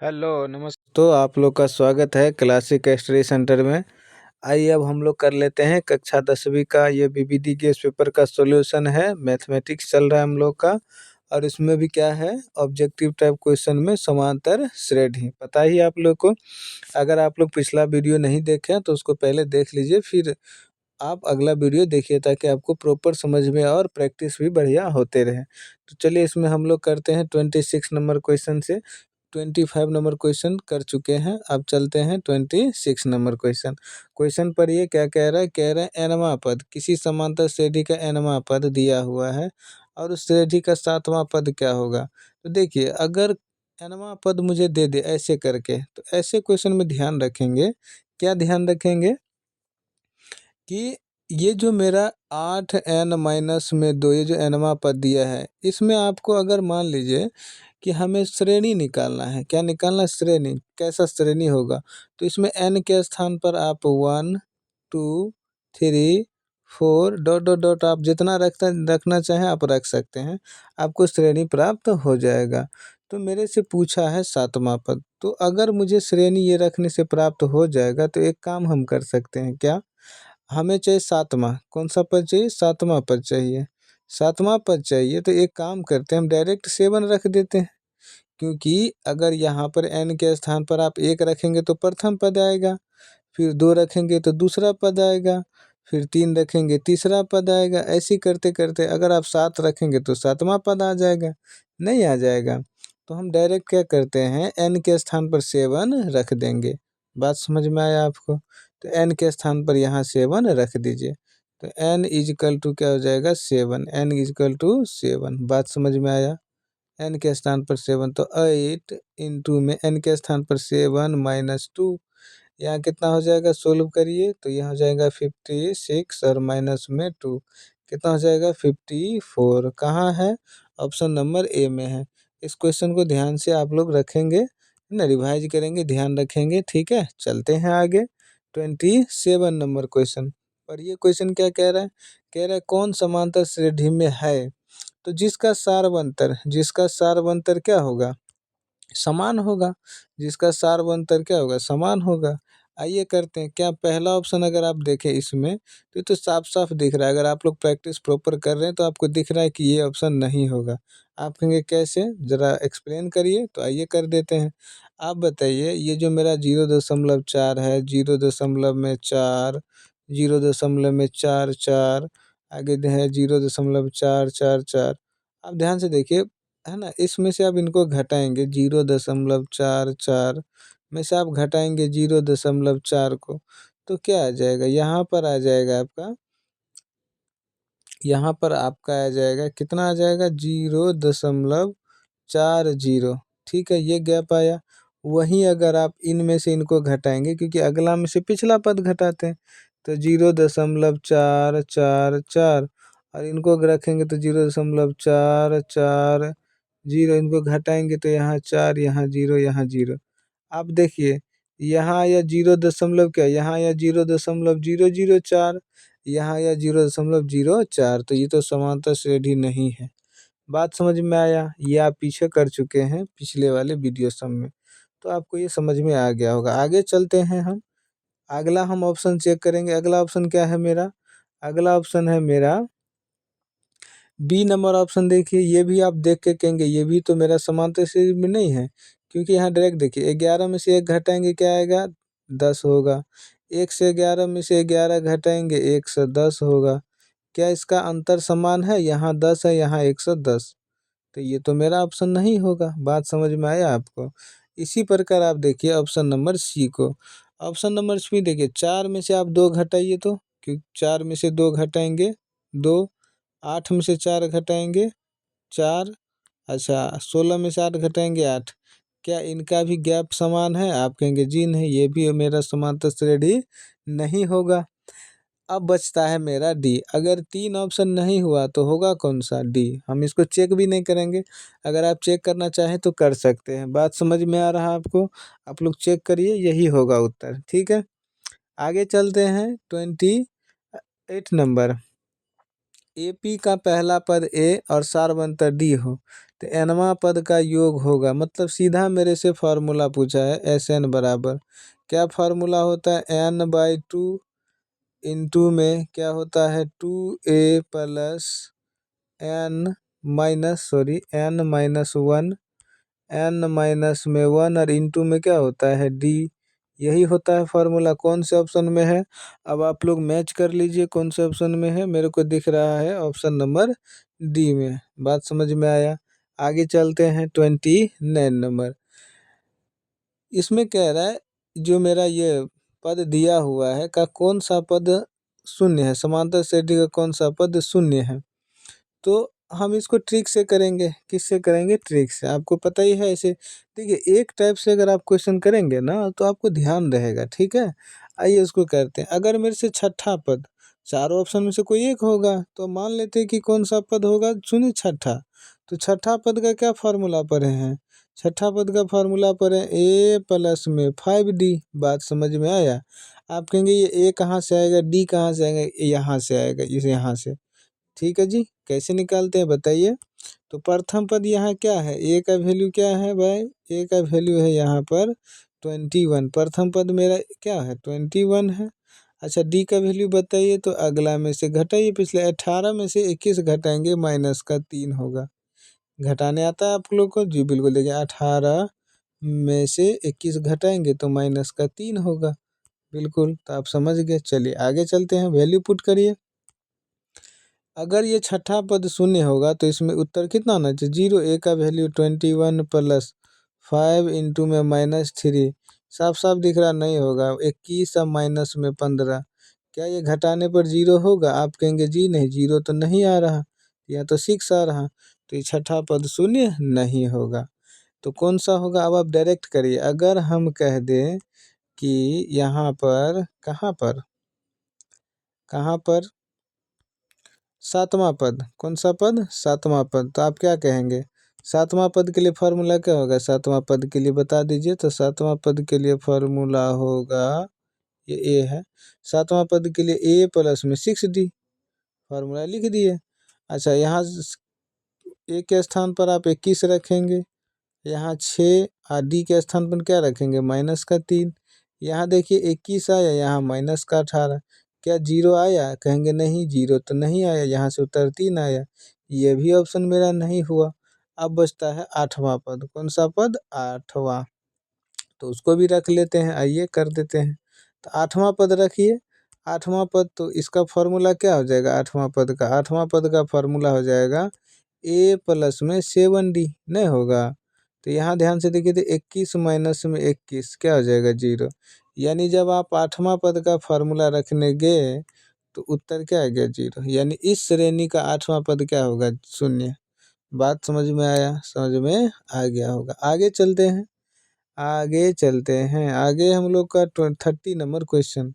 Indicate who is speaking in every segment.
Speaker 1: Hello नमस्ते। तो आप लोग का स्वागत है क्लासिक स्टडी सेंटर में। आइए अब हम लोग कर लेते हैं कक्षा 10वीं का ये बीबीडी के इस पेपर का सॉल्यूशन है। मैथमेटिक्स चल रहा है हम लोग का और इसमें भी क्या है, ऑब्जेक्टिव टाइप क्वेश्चन में समांतर श्रेणी पता ही आप लोग को। अगर आप लोग पिछला वीडियो नहीं देखे हैं तो उसको पहले देख लीजिए, फिर आप अगला वीडियो देखिए ताकि आपको प्रॉपर समझ में और प्रैक्टिस भी बढ़िया होते रहे। तो चलिए इसमें हम लोग करते हैं 26 नंबर क्वेश्चन से। 25 नंबर क्वेश्चन कर चुके हैं, अब चलते हैं 26 नंबर क्वेश्चन। क्वेश्चन पर ये क्या कह रहा है, कह रहा है एनवां पद, किसी समांतर श्रेणी का एनवां पद दिया हुआ है और उस श्रेणी का सातवां पद क्या होगा। तो देखिए, अगर एनवां पद मुझे दे दे ऐसे करके, तो ऐसे क्वेश्चन में ध्यान रखेंगे, क्या ध्यान रखेंगे कि ये जो मेरा 8n-2 ये जो एनवां पद दिया है, इसमें आपको अगर मान लीजिए कि हमें श्रेणी निकालना है, क्या निकालना है, श्रेणी, कैसा श्रेणी होगा। तो इसमें n के स्थान पर आप 1 2 3 4 डॉट डॉट डॉट आप जितना रखना चाहें आप रख सकते हैं, आपको श्रेणी प्राप्त हो जाएगा। तो मेरे से पूछा है सातवां पद, तो अगर मुझे श्रेणी ये रखने से प्राप्त हो जाएगा तो एक काम हम कर सकते हैं, क्या, हमें चाहिए सातवां, कौन सा पद चाहिए, सातवां पद चाहिए। सातवां पद चाहिए तो एक काम करते हैं, हम डायरेक्ट 7 रख देते हैं, क्योंकि अगर यहाँ पर n के स्थान पर आप 1 रखेंगे तो प्रथम पद आएगा, फिर 2 रखेंगे तो दूसरा पद आएगा, फिर 3 रखेंगे तीसरा पद आएगा। ऐसे करते करते अगर आप 7 रखेंगे तो सातवां पद आ जाएगा, नहीं आ जाएगा। तो हम डायरेक्ट क्या करते हैं, n के स्थान पर 7 रख देंगे। बात समझ में आया आपको। तो n के स्थान पर यहाँ 7 रख दीजिए, तो n इजकल टू क्या हो जाएगा, 7, n इजकल टू 7। बात समझ में आया। n के स्थान पर 7, तो 8 इंटू में n के स्थान पर 7 माइनस 2, यहाँ कितना हो जाएगा, सोल्व करिए तो यहाँ हो जाएगा 56 और माइनस में 2 कितना हो जाएगा 54। कहाँ है, ऑप्शन नंबर ए में है। इस क्वेश्चन को ध्यान से आप लोग रखेंगे ना, रिवाइज करेंगे, ध्यान रखेंगे, ठीक है। चलते हैं आगे 27 नंबर क्वेश्चन पर। ये क्वेश्चन क्या कह रहा है, कह रहा है कौन समांतर श्रेणी में है, तो जिसका सारवंतर क्या होगा, समान होगा। जिसका सारवंतर क्या होगा, समान होगा। आइए करते हैं, क्या पहला ऑप्शन अगर आप देखें इसमें तो ये तो साफ साफ दिख रहा है। अगर आप लोग प्रैक्टिस प्रॉपर कर रहे हैं तो आपको दिख रहा है कि ये ऑप्शन नहीं होगा। आप कहेंगे कैसे, ज़रा एक्सप्लेन करिए, तो आइए कर देते हैं। आप बताइए, ये जो मेरा 0.4 है, 0.4, 0.44, आगे है 0.444। आप ध्यान से देखिए, है ना, इसमें से आप इनको घटाएंगे, 0.44 में से आप घटाएंगे 0.4 को, तो क्या आ जाएगा, यहाँ पर आ जाएगा आपका, यहाँ पर आपका आ जाएगा, कितना आ जाएगा, 0.40। ठीक है, ये गैप आया। वहीं अगर आप इनमें से इनको घटाएंगे, क्योंकि अगला में से पिछला पद घटाते हैं, तो 0.444 और इनको अगर रखेंगे तो 0.440, इनको घटाएंगे तो यहाँ 4, यहाँ 0, यहाँ 0। आप देखिए, यहाँ या 0 क्या, यहाँ या 0.004, यहाँ या 0.04, तो ये तो समांतर श्रेणी नहीं है। बात समझ में आया। ये आप पीछे कर चुके हैं पिछले वाले वीडियो सब में, तो आपको ये समझ में आ गया होगा। आगे चलते हैं हम, अगला हम ऑप्शन चेक करेंगे। अगला ऑप्शन क्या है मेरा, अगला ऑप्शन है मेरा बी नंबर ऑप्शन। देखिए, ये भी आप देख के कहेंगे ये भी तो मेरा समांतर श्रेणी में नहीं है, क्योंकि यहाँ डायरेक्ट देखिए, 11 में से 1 घटाएंगे क्या आएगा, 10 होगा। 1 से 11 में से 11 घटाएंगे, 110 होगा। क्या इसका अंतर समान है, यहाँ 10 है, यहाँ 110, तो ये तो मेरा ऑप्शन नहीं होगा। बात समझ में आया आपको। इसी प्रकार आप देखिए ऑप्शन नंबर सी को। ऑप्शन नंबर सी देखिए, 4 में से आप 2 घटाइए, तो क्योंकि 4 में से 2 घटाएंगे 2, 8 में से 4 घटाएंगे 4, अच्छा 16 में से 8 घटाएंगे 8। क्या इनका भी गैप समान है, आप कहेंगे जी नहीं, ये भी मेरा समांतर श्रेणी नहीं होगा। अब बचता है मेरा डी। अगर 3 ऑप्शन नहीं हुआ तो होगा कौन सा, डी। हम इसको चेक भी नहीं करेंगे, अगर आप चेक करना चाहें तो कर सकते हैं। बात समझ में आ रहा है आपको, आप लोग चेक करिए, यही होगा उत्तर, ठीक है। आगे चलते हैं 28 नंबर। एपी का पहला पद ए और सारवंतर डी हो, तो nवां पद का योग होगा, मतलब सीधा मेरे से फार्मूला पूछा है Sn बराबर क्या फार्मूला होता है, n/2 इंटू में क्या होता है 2a plus n minus 1 n minus में 1 और इंटू में क्या होता है d, यही होता है फार्मूला। कौन से ऑप्शन में है, अब आप लोग मैच कर लीजिए कौन से ऑप्शन में है। मेरे को दिख रहा है ऑप्शन नंबर डी में। बात समझ में आया। आगे चलते हैं 29 नंबर। इसमें कह रहा है जो मेरा ये पद दिया हुआ है का कौन सा पद शून्य है, समांतर श्रेणी का कौन सा पद शून्य है। तो हम इसको ट्रिक से करेंगे। किससे करेंगे, ट्रिक से। आपको पता ही है ऐसे। देखिए एक टाइप से अगर आप क्वेश्चन करेंगे ना तो आपको ध्यान रहेगा, ठीक है। आइए उसको करते हैं। अगर मेरे से छठा पद, चारों ऑप्शन में से कोई एक होगा, तो मान लेते हैं कि कौन सा पद होगा, चुनिए छठा। तो छठा पद का क्या फार्मूला पढ़े हैं, छठा पद का फार्मूला पढ़े a प्लस में 5d। बात समझ में आया। आप कहेंगे ये a कहाँ से आएगा, d कहाँ से आएगा, यहाँ से आएगा, इस यहाँ से। ठीक है जी, कैसे निकालते हैं बताइए। तो प्रथम पद यहाँ क्या है, ए का वैल्यू क्या है भाई, ए का वैल्यू है यहाँ पर 21। प्रथम पद मेरा क्या है 21 है। अच्छा डी का वैल्यू बताइए, तो अगला में से घटाइए, पिछले 18 में से 21 घटाएंगे माइनस का 3 होगा। घटाने आता है आप लोग को जी, बिल्कुल। देखिए 18 में से 21 घटाएंगे तो माइनस का 3 होगा। बिल्कुल, तो आप समझ गए। चलिए आगे चलते हैं, वैल्यू पुट करिए। अगर ये छठा पद शून्य होगा तो इसमें उत्तर कितना आना चाहिए, 0। ए का वैल्यू 21 प्लस 5 इंटू में -3। साफ साफ दिख रहा नहीं होगा। 21 और माइनस में 15, क्या ये घटाने पर 0 होगा। आप कहेंगे जी नहीं, 0 तो नहीं आ रहा, या तो 6 आ रहा, तो ये छठा पद शून्य नहीं होगा। तो कौन सा होगा, अब आप डायरेक्ट करिए। अगर हम कह दें कि यहाँ पर कहाँ पर सातवां पद, कौन सा पद, सातवां पद, तो आप क्या कहेंगे। सातवां पद के लिए फार्मूला क्या होगा, सातवां पद के लिए बता दीजिए। तो सातवां पद के लिए फार्मूला होगा, ये ए है, सातवां पद के लिए ए प्लस में 6d। फार्मूला लिख दिए। अच्छा यहाँ ए के स्थान पर आप 21 रखेंगे, यहाँ 6 और डी के स्थान पर क्या रखेंगे, माइनस का 3। यहाँ देखिए 21 आया, यहाँ माइनस का 18। क्या 0 आया, कहेंगे नहीं, 0 तो नहीं आया। यहाँ से उत्तर 3 आया, ये भी ऑप्शन मेरा नहीं हुआ। अब बचता है आठवां पद, कौन सा पद, आठवां। तो उसको भी रख लेते हैं, आइए कर देते हैं। तो आठवां पद रखिए। आठवां पद, तो इसका फॉर्मूला क्या हो जाएगा, आठवां पद का, आठवां पद का फॉर्मूला हो जाएगा ए प्लस में 7d, नहीं होगा। तो यहाँ ध्यान से देखिए, तो 21 माइनस में 21 क्या हो जाएगा, 0। यानी जब आप आठवां पद का फार्मूला रखने गए तो उत्तर क्या आ गया, 0। यानी इस श्रेणी का आठवां पद क्या होगा, शून्य। बात समझ में आया, समझ में आ गया होगा। आगे चलते हैं, आगे हम लोग का 30 नंबर क्वेश्चन।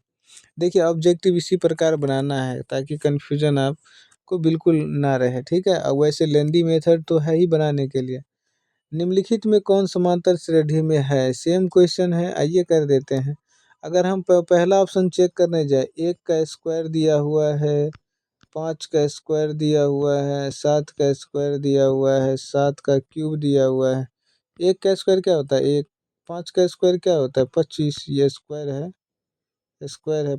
Speaker 1: देखिए ऑब्जेक्टिव इसी प्रकार बनाना है ताकि कन्फ्यूजन आपको बिल्कुल ना रहे, ठीक है। और वैसे लेंदी मेथड तो है ही बनाने के लिए। निम्नलिखित में कौन समांतर श्रेणी में है, सेम क्वेश्चन है, आइए कर देते हैं। अगर हम पहला ऑप्शन चेक करने जाए, 1 का स्क्वायर दिया हुआ है, 5 का स्क्वायर दिया हुआ है, 7 का स्क्वायर दिया हुआ है, 7 का क्यूब दिया हुआ है। 1 का स्क्वायर क्या होता है, 1। 5 का स्क्वायर क्या होता है, 25, ये स्क्वायर है,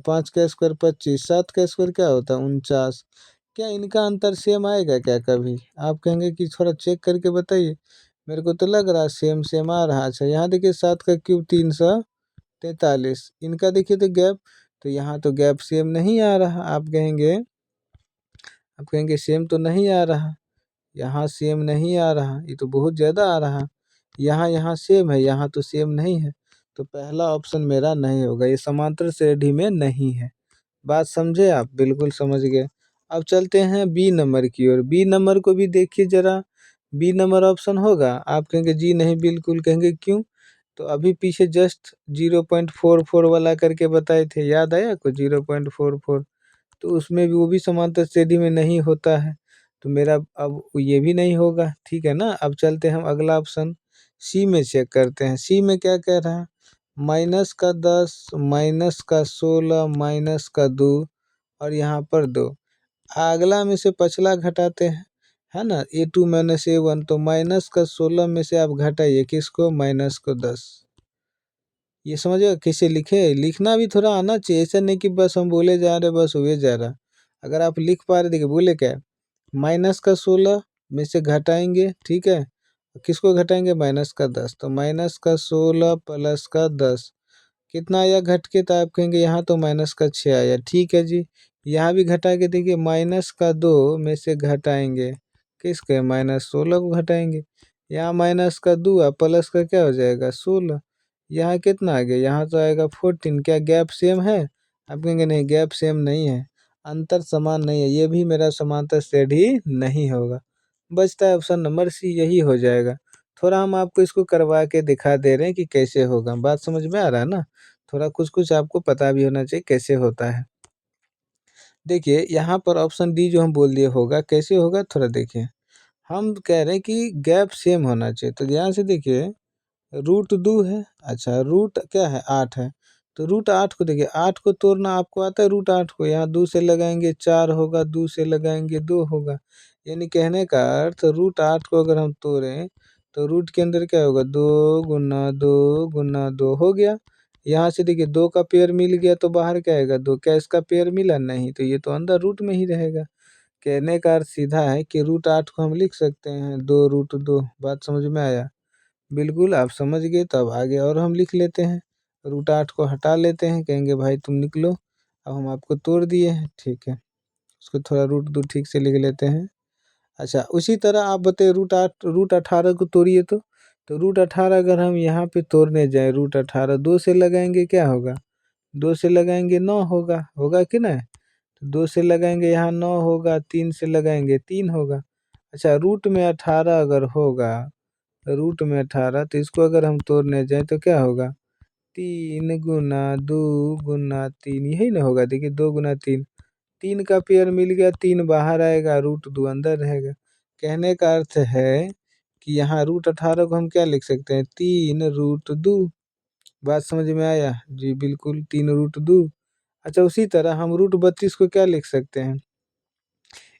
Speaker 1: 5 का स्क्वायर 25। 7 का स्क्वायर क्या होता है, 49। क्या इनका अंतर सेम आएगा क्या कभी, आप कहेंगे कि थोड़ा चेक करके बताइए। मेरे को तो लग रहा सेम सेम आ रहा। अच्छा यहाँ देखिए 7 का क्यूब 343, इनका देखिए तो गैप, तो यहाँ तो गैप सेम नहीं आ रहा। आप कहेंगे सेम तो नहीं आ रहा, यहाँ सेम नहीं आ रहा, ये तो बहुत ज़्यादा आ रहा। यहाँ सेम है, यहाँ तो सेम नहीं है। तो पहला ऑप्शन मेरा नहीं होगा, ये समांतर श्रेणी में नहीं है। बात समझे आप, बिल्कुल समझ गए। अब चलते हैं बी नंबर की ओर। बी नंबर को भी देखिए जरा, बी नंबर ऑप्शन होगा। आप कहेंगे जी नहीं, बिल्कुल। कहेंगे क्यों, तो अभी पीछे जस्ट 0.44 वाला करके बताए थे, याद आया आपको 0.44। तो उसमें भी वो भी समांतर श्रेणी में नहीं होता है। तो मेरा अब ये भी नहीं होगा, ठीक है ना। अब चलते हैं हम अगला ऑप्शन सी में चेक करते हैं। सी में क्या कह रहा है, माइनस का 10, माइनस का 16, माइनस का 2 और यहाँ पर 2। अगला में से पछला घटाते हैं, है ना, A2 माइनस A1, तो माइनस का 16 में से आप घटाइए किसको, माइनस को 10। ये समझिए कैसे लिखे, लिखना भी थोड़ा आना चाहिए, ऐसा नहीं कि बस हम बोले जा रहे बस हुए जा रहा। अगर आप लिख पा रहे, देखिए बोले क्या है, माइनस का 16 में से घटाएंगे, ठीक है, किसको घटाएंगे, माइनस का 10, तो माइनस का 16 प्लस का 10 कितना आया घट के, तो आप कहेंगे यहाँ तो माइनस का 6 आया, ठीक है जी। यहाँ भी घटा के देखिए, माइनस का 2 में से घटाएंगे किसके, -16 को घटाएंगे, यहाँ माइनस का 2 प्लस का क्या हो जाएगा 16, यहाँ कितना आ गया, यहाँ तो आएगा 14। क्या गैप सेम है, आप कहेंगे नहीं गैप सेम नहीं है, अंतर समान नहीं है, ये भी मेरा समांतर श्रेणी नहीं होगा। बचता है ऑप्शन नंबर सी, यही हो जाएगा। थोड़ा हम आपको इसको करवा के दिखा दे रहे हैं कि कैसे होगा, बात समझ में आ रहा है ना, थोड़ा कुछ कुछ आपको पता भी होना चाहिए कैसे होता है। देखिए यहाँ पर ऑप्शन डी जो हम बोल दिए होगा, कैसे होगा थोड़ा देखिए, हम कह रहे हैं कि गैप सेम होना चाहिए, तो ध्यान से देखिए, रूट 2 है, अच्छा रूट क्या है 8 है, तो रूट 8 को देखिए, 8 को तोड़ना आपको आता है, रूट 8 को यहाँ 2 से लगाएंगे 4 होगा, 2 से लगाएंगे 2 होगा, यानी कहने का अर्थ रूट 8 को अगर हम तोड़ें तो रूट के अंदर क्या होगा, 2 × 2 × 2 हो गया। यहाँ से देखिए 2 का पेयर मिल गया तो बाहर क्या आएगा 2, क्या इसका पेयर मिला नहीं, तो ये तो अंदर रूट में ही रहेगा। कहने का अर्थ सीधा है कि रूट 8 को हम लिख सकते हैं 2 √2, बात समझ में आया, बिल्कुल आप समझ गए, तो अब आगे और हम लिख लेते हैं, रूट 8 को हटा लेते हैं, कहेंगे भाई तुम निकलो, अब हम आपको तोड़ दिए हैं, ठीक है, उसको थोड़ा रूट 2 ठीक से लिख लेते हैं। अच्छा उसी तरह आप बताइए रूट 18 को तोड़िए, तो रूट 18 अगर हम यहाँ पे तोड़ने जाए, रूट 18 2 से लगाएंगे क्या होगा, 2 से लगाएंगे 9 होगा, होगा कि ना, तो 2 से लगाएंगे यहाँ 9 होगा, 3 से लगाएंगे 3 होगा। अच्छा रूट में 18 अगर होगा, रूट में 18, तो इसको अगर हम तोड़ने जाएँ तो क्या होगा, 3 × 2 × 3 यही ना होगा, देखिए 2 × 3, 3 का पेयर मिल गया, 3 बाहर आएगा, रूट 2 अंदर रहेगा। कहने का अर्थ है कि यहाँ रूट 18 को हम क्या लिख सकते हैं, 3 √2, बात समझ में आया जी, बिल्कुल 3 √2। अच्छा उसी तरह हम रूट 32 को क्या लिख सकते हैं,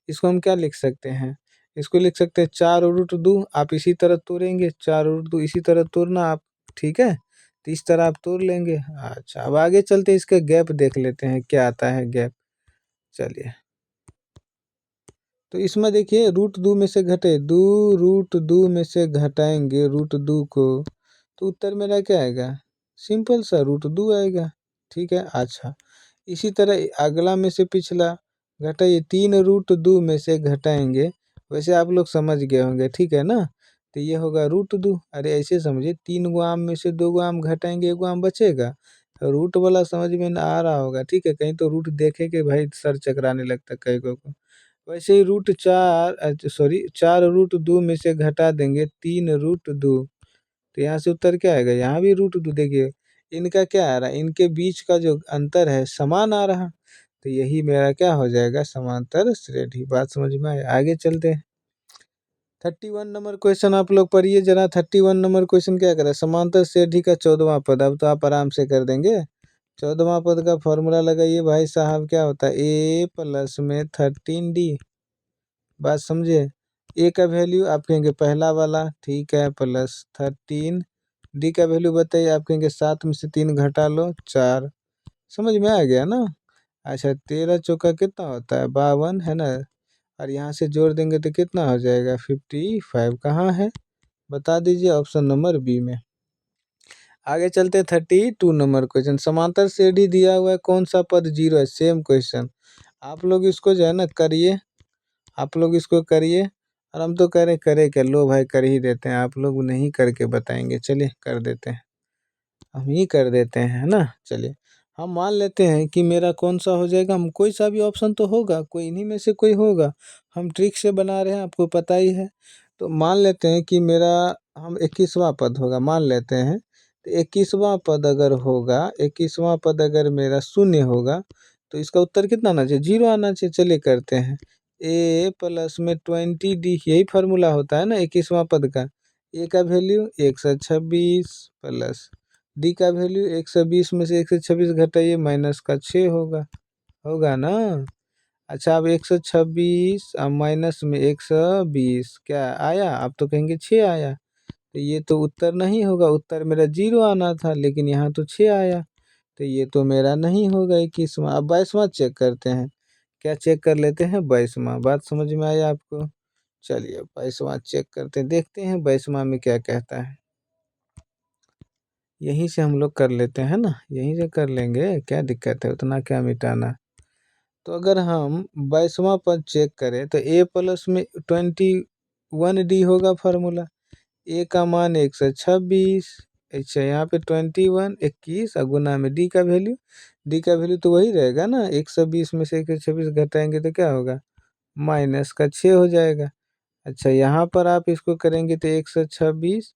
Speaker 1: इसको हम क्या लिख सकते हैं, इसको लिख सकते हैं 4 √2, आप इसी तरह तोड़ेंगे 4 √2, इसी तरह तोड़ना आप, ठीक है, तो इस तरह आप तोड़ लेंगे। अच्छा अब आगे चलते हैं, इसका गैप देख लेते हैं क्या आता है गैप, चलिए, तो इसमें देखिए √2 में से घटे, 2 √2 में से घटाएंगे √2 को, तो उत्तर मेरा क्या आएगा, सिंपल सा √2 आएगा, ठीक है। अच्छा इसी तरह अगला में से पिछला घटाइए, 3 √2 में से घटाएंगे, वैसे आप लोग समझ गए होंगे, ठीक है ना, तो ये होगा √2, अरे ऐसे समझिए 3 गो आम में से 2 गो आम घटाएंगे, 1 गो आम बचेगा, रूट वाला समझ में ना आ रहा होगा, ठीक है, कहीं तो रूट देखे के भाई सर चकराने लगता है कई को। वैसे ही सॉरी 4 √2 में से घटा देंगे 3 √2, तो यहाँ से उत्तर क्या आएगा, यहाँ भी √2, देखिए इनका क्या आ रहा है, इनके बीच का जो अंतर है समान आ रहा, तो यही मेरा क्या हो जाएगा, समांतर श्रेणी, बात समझ में आए, आगे चलते हैं। 31 नंबर क्वेश्चन आप लोग पढ़िए जरा, 31 नंबर क्वेश्चन क्या कर रहा है, समांतर श्रेणी का 14वां पद, अब तो आप आराम से कर देंगे। 14वां पद का फॉर्मूला लगाइए भाई साहब, क्या होता है, A प्लस में 13D, बात समझे, ए का वैल्यू आप कहेंगे पहला वाला, ठीक है, +13, डी का वैल्यू बताइए, आप कहेंगे 7 में से 3 घटा लो 4, समझ में आ गया ना। अच्छा 13 चौका कितना होता है 52, है ना, और यहाँ से जोड़ देंगे तो कितना हो जाएगा 55, कहाँ है बता दीजिए, ऑप्शन नंबर बी में। आगे चलते 32 नंबर क्वेश्चन, समांतर श्रेणी दिया हुआ है, कौन सा पद 0 है, सेम क्वेश्चन, आप लोग इसको जो है ना करिए, आप लोग इसको करिए, और हम तो कह रहे करे क्या, लो भाई कर ही देते हैं, आप लोग नहीं करके बताएंगे, चलिए कर देते हैं, हम ही कर देते हैं, है ना। चलिए हम मान लेते हैं कि मेरा कौन सा हो जाएगा, हम कोई सा भी ऑप्शन तो होगा, कोई इन्हीं में से कोई होगा, हम ट्रिक से बना रहे हैं, आपको पता ही है। तो मान लेते हैं कि मेरा हम 21वां पद होगा, मान लेते हैं, तो 21वां पद अगर होगा, 21वां पद अगर मेरा शून्य होगा, तो इसका उत्तर कितना आना चाहिए, 0 आना चाहिए। चलिए करते हैं, A प्लस में 20D, यही फार्मूला होता है ना 21वां पद का, ए का वैल्यू 126 प्लस डी का वैल्यू 120 में से 126 घटाइए, -6 होगा, होगा ना। अच्छा, अब 126 माइनस में 120 क्या आया? आप तो कहेंगे 6 आया। तो ये तो उत्तर नहीं होगा, उत्तर मेरा 0 आना था, लेकिन यहाँ तो 6 आया। तो ये तो मेरा नहीं होगा 21वां। अब 22वां चेक करते हैं। क्या चेक कर लेते हैं? 22वां। बात समझ में आया आपको? चलिए 22वां चेक करते हैं, देखते हैं 22वां में क्या कहता है। यहीं से हम लोग कर लेते हैं ना, यहीं से कर लेंगे, क्या दिक्कत है, उतना क्या मिटाना। तो अगर हम 22वां पद चेक करें तो ए प्लस में 21D होगा फार्मूला। ए का मान 126। अच्छा, यहाँ पे 21 और गुना में डी का वैल्यू। डी का वैल्यू तो वही रहेगा ना, 120 में से 126 घटाएंगे तो क्या होगा? माइनस का 6 हो जाएगा। अच्छा, यहाँ पर आप इसको करेंगे तो 126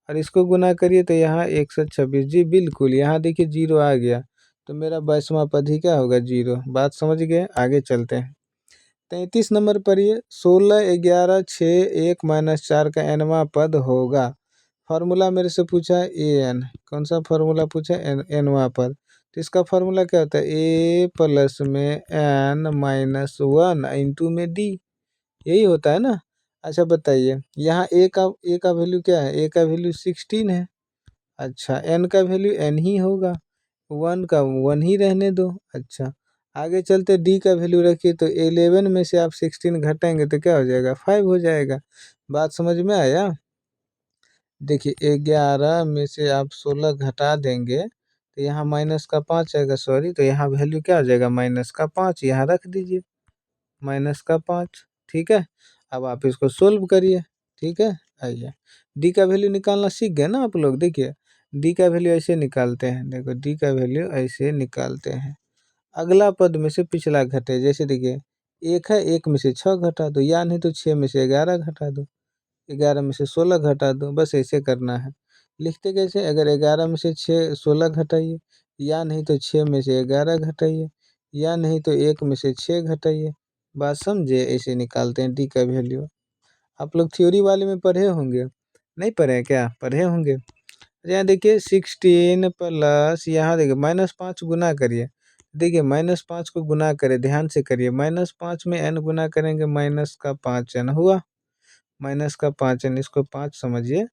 Speaker 1: और इसको गुना करिए तो यहाँ 126। जी बिल्कुल, यहाँ देखिए 0 आ गया। तो मेरा 22वां पद ही क्या होगा? 0। बात समझ गए? आगे चलते हैं। 33 नंबर पर ये 16 11 6 1 माइनस 4 का nवां पद होगा। फार्मूला मेरे से पूछा है ए एन। कौन सा फार्मूला पूछा है? nवां पद। तो इसका फार्मूला क्या होता है? ए प्लस में एन माइनस 1 इंटू में डी, यही होता है ना। अच्छा बताइए, यहाँ ए का वैल्यू क्या है? ए का वैल्यू 16 है। अच्छा, एन का वैल्यू एन ही होगा, 1 का 1 ही रहने दो। अच्छा, आगे चलते डी का वैल्यू रखिए तो 11 में से आप 16 घटाएंगे तो क्या हो जाएगा? 5 हो जाएगा। बात समझ में आया? देखिए 11 में से आप 16 घटा देंगे तो यहाँ माइनस का 5 आएगा, सॉरी, तो यहाँ वैल्यू क्या आ जाएगा? माइनस का 5 यहाँ रख दीजिए, माइनस का 5। ठीक है, अब आप इसको सोल्व करिए। ठीक है, आइए डी का वैल्यू निकालना सीख गए ना आप लोग। देखिए डी का वैल्यू ऐसे निकालते हैं, देखो डी का वैल्यू ऐसे निकालते हैं। अगला पद में से पिछला घटे, जैसे देखिए 1 है, 1 में से 6 घटा दो, या नहीं तो 6 में से 11 घटा दो, 11 में से 16 घटा दो, बस ऐसे करना है। लिखते कैसे? अगर 11 में से 16 घटाइए, या नहीं तो 6 में से 11 घटाइए, या नहीं तो 1 में से 6 घटाइए। बात समझे? ऐसे निकालते हैं डी का वैल्यू। आप लोग थ्योरी वाले में पढ़े होंगे, नहीं पढ़े हैं क्या? पढ़े होंगे। यहाँ देखिए 16 प्लस, यहाँ देखिए -5 गुना करिए। देखिए -5 को गुना करें, ध्यान से करिए। -5 में n गुना करेंगे, माइनस का 5n हुआ, माइनस का 5n, इसको 5 समझिए।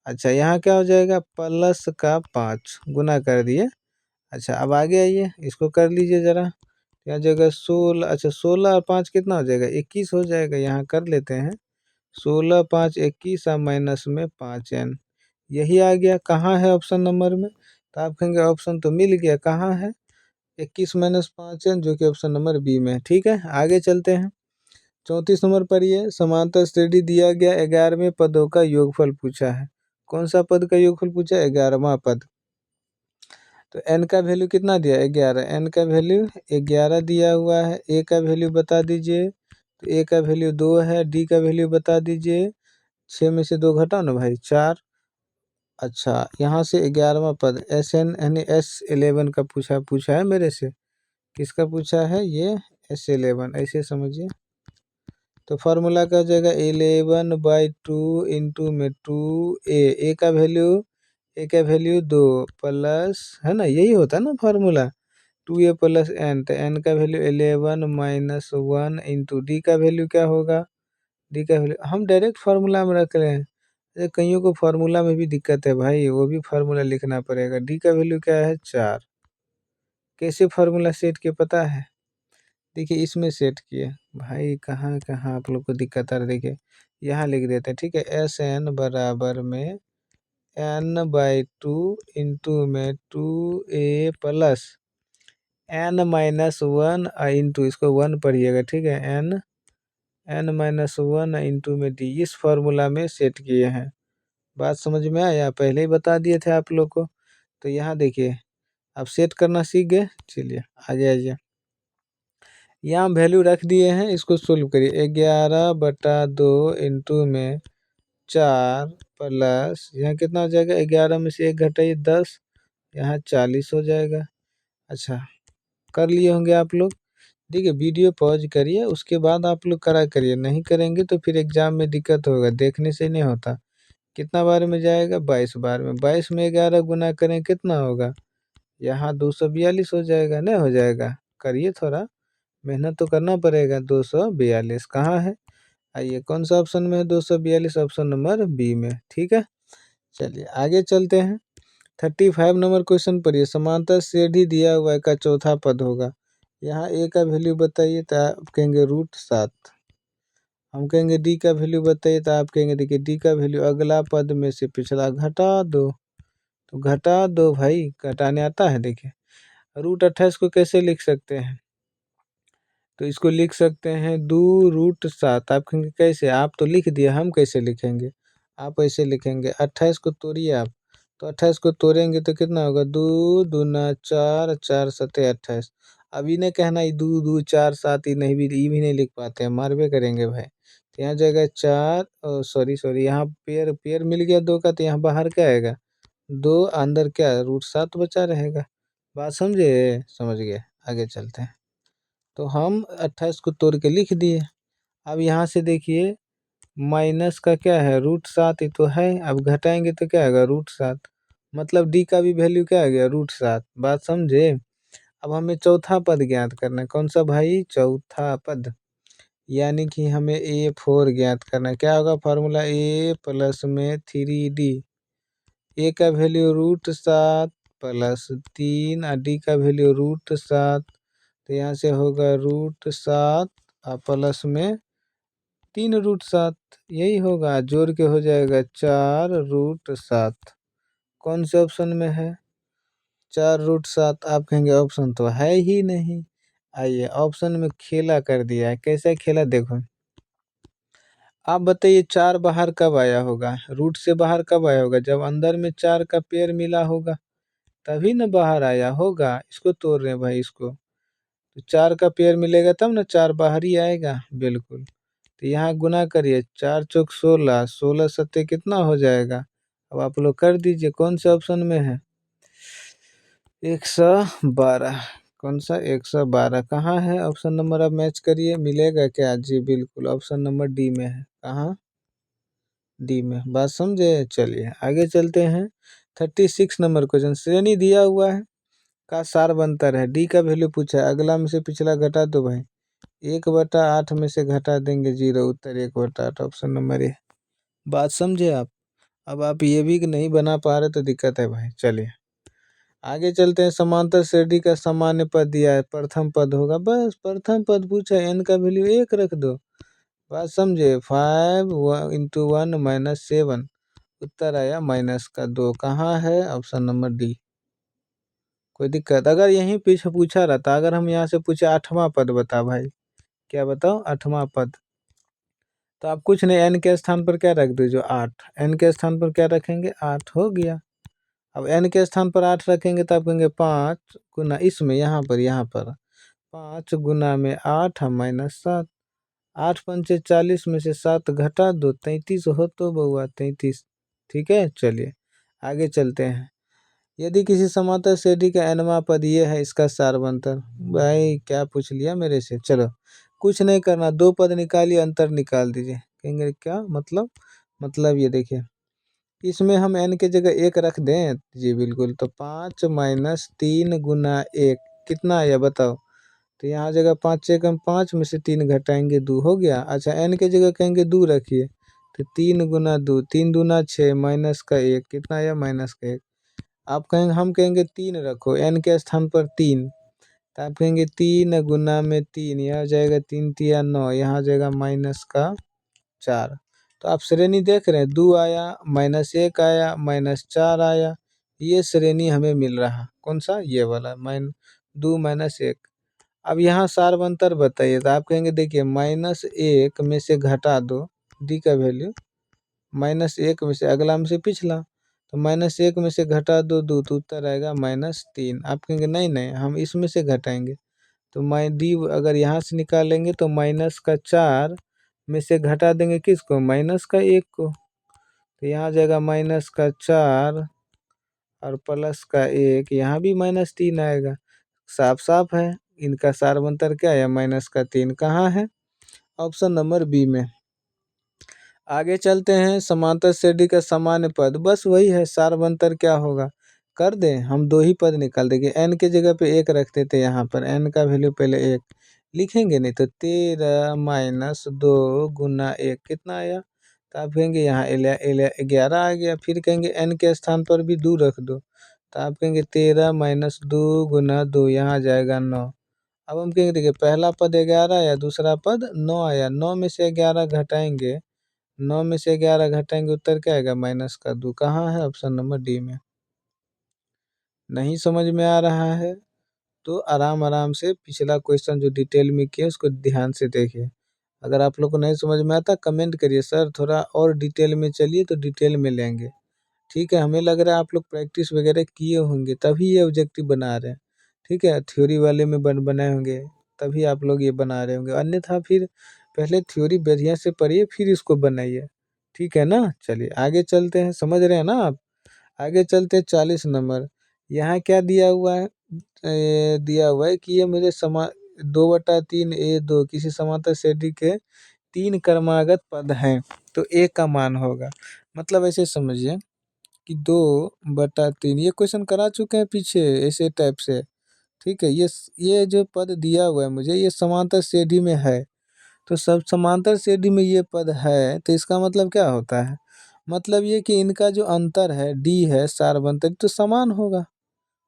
Speaker 1: अच्छा, यहाँ क्या हो जाएगा? प्लस का 5 गुना कर दिए। अच्छा, अब आगे आइए, इसको कर लीजिए ज़रा। यहाँ जगह 16, अच्छा 16 और 5 कितना हो जाएगा? 21 हो जाएगा। यहाँ कर लेते हैं, 16 5 21 और माइनस में 5n, यही आ गया। कहाँ है ऑप्शन नंबर में? तो आप कहेंगे ऑप्शन तो मिल गया, कहाँ है? 21 माइनस 5n, जो कि ऑप्शन नंबर बी में है। ठीक है, आगे चलते हैं। 34 नंबर पर ये समांतर श्रेणी दिया गया, 11वें पदों का योगफल पूछा है। कौन सा पद का योगफल पूछा है? 11वां पद। तो n का वैल्यू कितना दिया? 11। n का वैल्यू 11 दिया हुआ है। a का वैल्यू बता दीजिए। तो a का वैल्यू 2 है। d का वैल्यू बता दीजिए। 6 में से 2 घटाओ ना भाई, 4। अच्छा, यहाँ से 11वां पद SN यानी S11 का पूछा है मेरे से। किसका पूछा है? ये S11, ऐसे समझिए। तो फार्मूला क्या हो जाएगा? 11/2 इंटू में 2a। ए का वैल्यू 2 प्लस, है ना, यही होता है ना फार्मूला, 2a प्लस n। तो n का वैल्यू 11 माइनस 1 इंटू डी का वैल्यू क्या होगा? डी का वैल्यू हम डायरेक्ट फार्मूला में रख रहे हैं। अरे कईयों को फार्मूला में भी दिक्कत है भाई, वो भी फार्मूला लिखना पड़ेगा। डी का वैल्यू क्या है? 4। कैसे फार्मूला सेट किए पता है? देखिए इसमें सेट किए भाई, कहाँ कहाँ आप लोग को दिक्कत आ रही है, देखिए यहाँ लिख देते हैं। ठीक है, एस एन बराबर में n/2 इंटू में 2a प्लस n-1 इंटू, इसको 1 पढ़िएगा। ठीक है, n-1 इंटू में d, इस फार्मूला में सेट किए हैं। बात समझ में आया? पहले ही बता दिए थे आप लोग को। तो यहाँ देखिए आप सेट करना सीख गए। चलिए आगे आइए, यहाँ वैल्यू रख दिए हैं, इसको सोल्व करिए। 11/2 इंटू में 4 प्लस, यहाँ कितना हो जाएगा? 11 में से 1 घटाइए, 10, यहाँ 40 हो जाएगा। अच्छा, कर लिए होंगे आप लोग। देखिए वीडियो पॉज करिए, उसके बाद आप लोग करा करिए, नहीं करेंगे तो फिर एग्जाम में दिक्कत होगा, देखने से नहीं होता। कितना बार में जाएगा? 22 बार में। 22 में 11 गुना करें कितना होगा? यहाँ 242 हो जाएगा, नहीं हो जाएगा? करिए थोड़ा, मेहनत तो करना पड़ेगा। 242 कहाँ है? आइए, कौन सा ऑप्शन में है 242? ऑप्शन नंबर बी में। ठीक है, चलिए आगे चलते हैं। 35 नंबर क्वेश्चन पढ़िए। समांतर श्रेणी दिया हुआ है का चौथा पद होगा। यहाँ ए का वैल्यू बताइए, तो आप कहेंगे √7। हम कहेंगे डी का वैल्यू बताइए, तो आप कहेंगे देखिए डी का वैल्यू अगला पद में से पिछला घटा दो। तो घटा दो भाई, घटाने आता है। देखिए √28 को कैसे लिख सकते हैं? तो इसको लिख सकते हैं 2√7। आप कहेंगे कैसे? आप तो लिख दिए, हम कैसे लिखेंगे? आप ऐसे लिखेंगे, 28 को तोड़िए आप। तो 28 को तोड़ेंगे तो कितना होगा? 2 दूना 4, 4 सते 28। अब इन्हें कहना है 2 2 4 7, ये भी नहीं लिख पाते हैं, मारबे करेंगे भाई। तो यहाँ जाएगा 4, सॉरी सॉरी, यहाँ पेयर पेयर मिल गया 2 का, तो यहाँ बाहर क्या आएगा? 2, अंदर क्या √7 बचा रहेगा। बात समझे? समझ गए। आगे चलते हैं। तो हम 28 को तोड़ के लिख दिए। अब यहाँ से देखिए माइनस का क्या है? √7 ही तो है। अब घटाएंगे तो क्या आएगा? √7। मतलब डी का भी वैल्यू क्या आ गया? √7। बात समझे? अब हमें चौथा पद ज्ञात करना है। कौन सा भाई? चौथा पद। यानी कि हमें A4 ज्ञात करना है। क्या होगा फार्मूला? A प्लस में 3D। ए का वैल्यू √7 प्लस 3 और डी का वैल्यू √7। तो यहाँ से होगा √7 और प्लस में 3√7, यही होगा। जोड़ के हो जाएगा 4√7। कौन से ऑप्शन में है? 4√7। आप कहेंगे ऑप्शन तो है ही नहीं। आइए, ऑप्शन में खेला कर दिया है। कैसा खेला देखो। आप बताइए 4 बाहर कब आया होगा? रूट से बाहर कब आया होगा? जब अंदर में 4 का पेयर मिला होगा, तभी ना बाहर आया होगा। इसको तोड़ रहे हैं भाई, इसको। तो 4 का पेयर मिलेगा तब ना 4 बाहर ही आएगा। बिल्कुल। तो यहाँ गुना करिए, 4 चौक 16, 16 सत्ते कितना हो जाएगा? अब आप लोग कर दीजिए, कौन से ऑप्शन में है? 112। कौन सा? 112 कहाँ है? ऑप्शन नंबर आप मैच करिए, मिलेगा क्या? जी बिल्कुल, ऑप्शन नंबर डी में है। कहाँ? डी में। बात समझे? चलिए आगे चलते हैं। 36 नंबर क्वेश्चन। श्रेणी दिया हुआ है का सार बनतर है। डी का वैल्यू पूछा है, अगला में से पिछला घटा दो भाई। 1/8 में से घटा देंगे 0, उत्तर 1/8, ऑप्शन नंबर ए। बात समझे आप? अब आप ये भी नहीं बना पा रहे तो दिक्कत है भाई। चलिए आगे चलते हैं। समांतर श्रेणी का सामान्य पद दिया है, प्रथम पद होगा। बस प्रथम पद पूछा है, एन का वैल्यू 1 रख दो। बात समझे? 5 × 1 - 7, उत्तर आया -2। कहाँ है? Option number D. कोई दिक्कत? अगर यहीं पीछे पूछा रहता, अगर हम यहाँ से पूछे 8वां पद बता भाई, क्या बताओ? 8वां पद। तो आप कुछ नहीं, एन के स्थान पर क्या रख दीजिए? 8। एन के स्थान पर क्या रखेंगे? 8 हो गया। अब एन के स्थान पर 8 रखेंगे तो आप कहेंगे 5 गुना, इसमें यहाँ पर 5 गुना में 8 -7। 8 पंचे 40 में से 7 घटा दो, 33 हो तो बउआ 33। ठीक है, चलिए आगे चलते हैं। यदि किसी समांतर श्रेणी का nवां पद ये है, इसका सार बनतर। भाई क्या पूछ लिया मेरे से? चलो कुछ नहीं करना, 2 पद निकालिए, अंतर निकाल दीजिए। कहेंगे क्या मतलब? मतलब ये देखिए, इसमें हम n के जगह 1 रख दें। जी बिल्कुल। तो 5 - 3 गुना 1 कितना आया बताओ? तो यहाँ जगह 5 से कम 5 में से 3 घटाएंगे 2 हो गया। अच्छा, n के जगह कहेंगे 2 रखिए, तो 3 गुना 2, 3 दूना 6, माइनस का 1 कितना आया? -1। आप कहेंगे, हम कहेंगे 3 रखो, n के स्थान पर 3। तो आप कहेंगे 3 गुना में 3, यहाँ जाएगा 3 तिया 9, यहाँ जाएगा -4। तो आप श्रेणी देख रहे हैं, 2 आया, -1 आया, -4 आया। ये श्रेणी हमें मिल रहा। कौन सा? ये वाला 2 -1। अब यहाँ सार बनतर बताइए। तो आप कहेंगे देखिए, -1 में से घटा दो डी का वैल्यू, -1 में से अगला में से पिछला। तो -1 में से घटा दो 2, तो उत्तर आएगा -3। आप कहेंगे नहीं नहीं, हम इसमें से घटाएंगे। तो डी अगर यहाँ से निकालेंगे तो -4 में से घटा देंगे किसको? -1 को। तो यहाँ जाएगा -4 और +1, यहाँ भी -3 आएगा। साफ साफ है, इनका सार बनतर क्या है? -3। कहाँ है? ऑप्शन नंबर बी में। आगे चलते हैं। समांतर श्रेणी का सामान्य पद, बस वही है। सार बनतर क्या होगा? कर दें, हम 2 ही पद निकाल देंगे। n के जगह पे 1 रखते थे, यहाँ पर n का वैल्यू पहले 1, लिखेंगे नहीं तो 13 माइनस 2 गुना 1 कितना आया, तो आप कहेंगे यहाँ 11 आ गया। फिर कहेंगे n के स्थान पर भी 2 रख दो, तो आप कहेंगे 13 माइनस 2 गुना 2, यहाँ आ जाएगा 9। अब हम कहेंगे देखिए पहला पद 11 आया, दूसरा पद 9 आया, 9 में से 11 घटाएंगे, 9 में से 11 घटाएंगे, उत्तर क्या आएगा, -2। कहाँ है, ऑप्शन नंबर डी में। नहीं समझ में आ रहा है तो आराम आराम से पिछला क्वेश्चन जो डिटेल में किया उसको ध्यान से देखिए। अगर आप लोग को नहीं समझ में आता कमेंट करिए, सर थोड़ा और डिटेल में चलिए, तो डिटेल में लेंगे। ठीक है, हमें लग रहा है आप लोग प्रैक्टिस वगैरह किए होंगे तभी ये ऑब्जेक्टिव बना रहे हैं। ठीक है, थ्योरी वाले में बनाए होंगे तभी आप लोग ये बना रहे होंगे, अन्यथा फिर पहले थ्योरी बढ़िया से पढ़िए फिर इसको बनाइए। ठीक है ना, चलिए आगे चलते हैं, समझ रहे हैं ना आप। आगे चलते हैं 40 नंबर। यहाँ क्या दिया हुआ है, दिया हुआ है कि ये मुझे 2/3 a2 किसी समांतर श्रेणी के 3 क्रमागत पद हैं, तो a का मान होगा। मतलब ऐसे समझिए कि 2/3, ये क्वेश्चन करा चुके हैं पीछे ऐसे टाइप से। ठीक है, ये जो पद दिया हुआ है मुझे, ये समांतर श्रेणी में है, तो सब समांतर श्रेणी में ये पद है, तो इसका मतलब क्या होता है, मतलब ये कि इनका जो अंतर है d है सार्वंतरिक, तो समान होगा।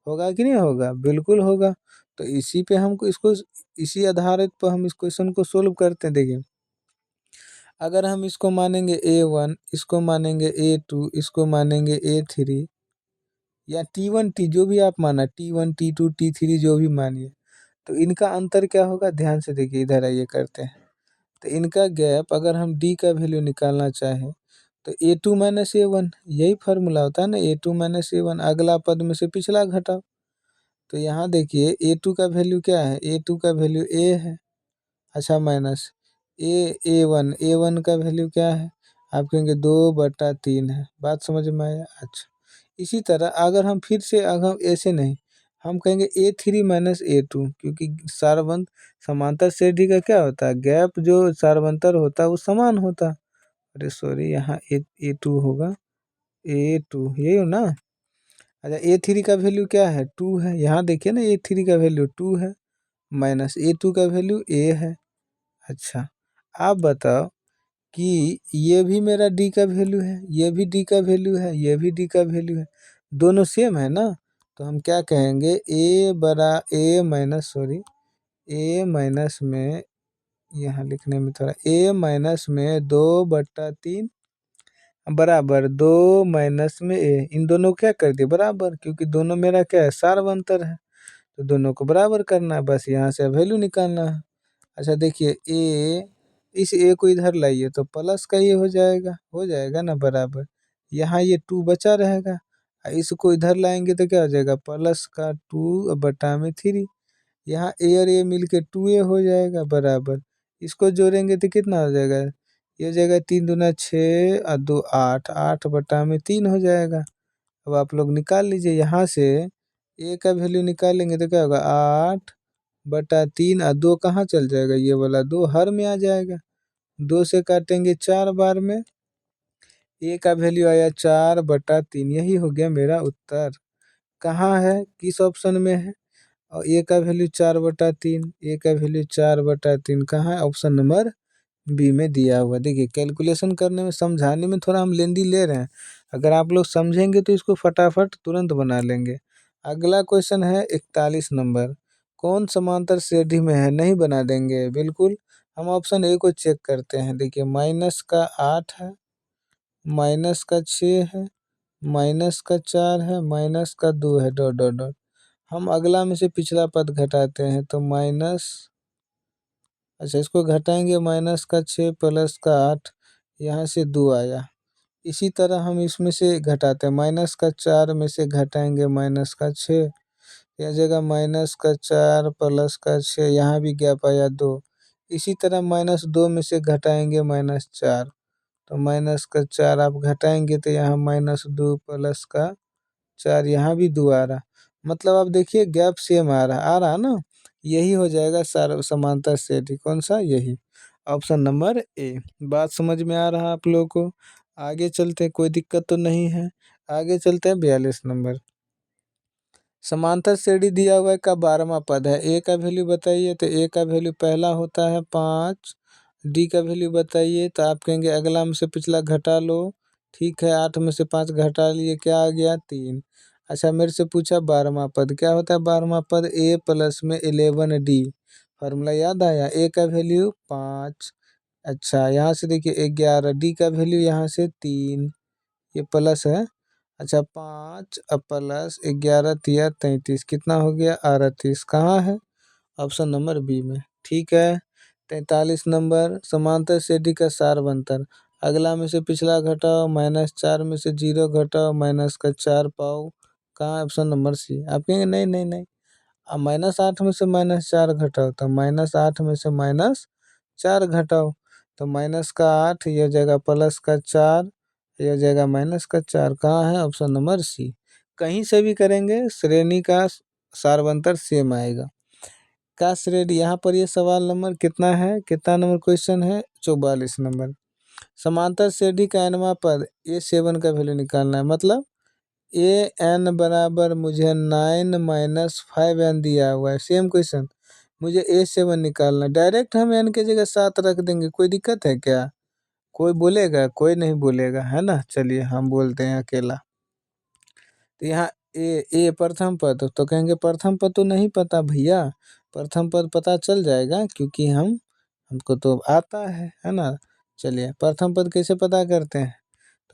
Speaker 1: होगा कि नहीं होगा, बिल्कुल होगा। तो इसी पे हमको इसको, इसी आधारित पर हम इस क्वेश्चन को सोल्व करते हैं। देखिए अगर हम इसको मानेंगे a1, इसको मानेंगे a2, इसको मानेंगे a3 या t1 t जो भी आप माना, t1 t2 t3 जो भी मानिए, तो इनका अंतर क्या होगा, ध्यान से देखिए, इधर आइए करते हैं। तो इनका गैप अगर हम d का वैल्यू निकालना चाहें तो a2 माइनस a1, यही फार्मूला होता है ना, a2 माइनस a1, अगला पद में से पिछला घटाओ। तो यहाँ देखिए a2 का वैल्यू क्या है, a2 का वैल्यू a है, अच्छा माइनस a1 का वैल्यू क्या है, आप कहेंगे 2/3 है। बात समझ में आया, अच्छा। इसी तरह अगर हम फिर से, अगर हम ऐसे नहीं, हम कहेंगे a3 माइनस a2, क्योंकि सारवंत समांतर श्रेणी का क्या होता है, गैप जो सारवंतर होता है वो समान होता है। अरे सॉरी, यहाँ a2 होगा, a2 यही हो ना। अच्छा a3 का वैल्यू क्या है, 2 है, यहाँ देखिए ना a3 का वैल्यू 2 है, माइनस a2 का वैल्यू a है। अच्छा, आप बताओ कि ये भी मेरा d का वैल्यू है, ये भी d का वैल्यू है, ये भी d का वैल्यू है, दोनों सेम है ना। तो हम क्या कहेंगे, a minus, sorry, a minus में, यहाँ लिखने में थोड़ा, a माइनस में 2/3 बराबर 2 माइनस में a, इन दोनों को क्या कर दिया बराबर, क्योंकि दोनों मेरा क्या है, सार्वंतर है, तो दोनों को बराबर करना है, बस यहाँ से वैल्यू निकालना है। अच्छा देखिए a, इस a को इधर लाइए तो प्लस का ये हो जाएगा ना बराबर, यहाँ ये 2 बचा रहेगा, इसको इधर लाएंगे तो क्या हो जाएगा, प्लस का 2/3, यहाँ a और a मिल के 2a हो जाएगा बराबर, इसको जोड़ेंगे तो कितना हो जाएगा, ये हो जाएगा 3 दूना 6 और 2 8, 8/3 हो जाएगा। अब आप लोग निकाल लीजिए, यहाँ से a का वैल्यू निकालेंगे तो क्या होगा, 8/3, और 2 कहाँ चल जाएगा, ये वाला 2 हर में आ जाएगा, 2 से काटेंगे 4 बार में, a का वैल्यू आया 4/3, यही हो गया मेरा उत्तर। कहाँ है, किस ऑप्शन में है, और a का वैल्यू 4/3, a का वैल्यू 4/3 कहाँ है, ऑप्शन नंबर बी में दिया हुआ। देखिए कैलकुलेशन करने में, समझाने में थोड़ा हम लेंदी ले रहे हैं, अगर आप लोग समझेंगे तो इसको फटाफट तुरंत बना लेंगे। अगला क्वेश्चन है 41 नंबर, कौन समांतर श्रेणी में है, नहीं बना देंगे बिल्कुल। हम ऑप्शन ए को चेक करते हैं, देखिए -8 है, -6 है, -4 है, -2 है, डॉट डॉट डॉट। हम अगला में से पिछला पद घटाते हैं तो माइनस, अच्छा इसको घटाएंगे, -6 +8, यहाँ से 2 आया। इसी तरह हम इसमें से घटाते हैं, -4 में से घटाएंगे -6, यह जगह -4 +6, यहाँ भी गैप आया 2। इसी तरह -2 में से घटाएंगे -4, तो -4 आप घटाएंगे तो यहाँ -2 +4, यहाँ भी 2 आ रहा, मतलब आप देखिए गैप सेम आ रहा ना, यही हो जाएगा सारा समांतर श्रेणी, कौन सा, यही ऑप्शन नंबर ए। बात समझ में आ रहा आप लोगों को। आगे चलते हैं, कोई दिक्कत तो नहीं है। आगे चलते हैं 42 नंबर। समांतर श्रेणी दिया हुआ है का 12वां पद है। ए का वैल्यू बताइए, तो ए का वैल्यू पहला होता है 5। डी का वैल्यू बताइए, तो आप कहेंगे अगला में से पिछला घटा लो। ठीक है, 8 में से 5 घटा लिए, क्या आ गया 3। अच्छा, मेरे से पूछा 12वां पद क्या होता है। 12वां पद ए प्लस में 11 डी, फार्मूला याद आया। ए का वैल्यू 5। अच्छा, यहाँ से देखिए 11, डी का वैल्यू यहाँ से 3, ये प्लस है। अच्छा, 5 प्लस 11 तिया 33, कितना हो गया 38, कहाँ है ऑप्शन नंबर बी में। ठीक है, 43 नंबर, समांतर श्रेणी का सार बनतर। अगला में से पिछला घटाओ, -4 में से 0 घटाओ, माइनस का 4 पाओ, कहाँ ऑप्शन नंबर सी। आप कहेंगे नहीं नहीं नहीं, अब -8 में से -4 घटाओ, तो -8 में से -4 घटाओ, तो माइनस का 8, यह जगह प्लस का 4, यह जगह माइनस का 4, कहाँ है ऑप्शन नंबर सी। कहीं से भी करेंगे श्रेणी का सारवंतर सेम आएगा। का श्रेणी, यहाँ पर ये सवाल नंबर कितना है, कितना नंबर क्वेश्चन है, 44 नंबर। समांतर श्रेणी का nवां पद, A7 का वैल्यू निकालना है। मतलब an बराबर मुझे 9 माइनस 5n दिया हुआ है, सेम क्वेश्चन। मुझे A7 निकालना, डायरेक्ट हम n के जगह 7 रख देंगे, कोई दिक्कत है क्या? कोई बोलेगा? कोई नहीं बोलेगा, है ना। चलिए हम बोलते हैं अकेला। तो यहाँ ए प्रथम पद, तो कहेंगे प्रथम पद तो नहीं पता भैया। प्रथम पद पता चल जाएगा, क्योंकि हमको तो आता है ना। चलिए प्रथम पद कैसे पता करते हैं।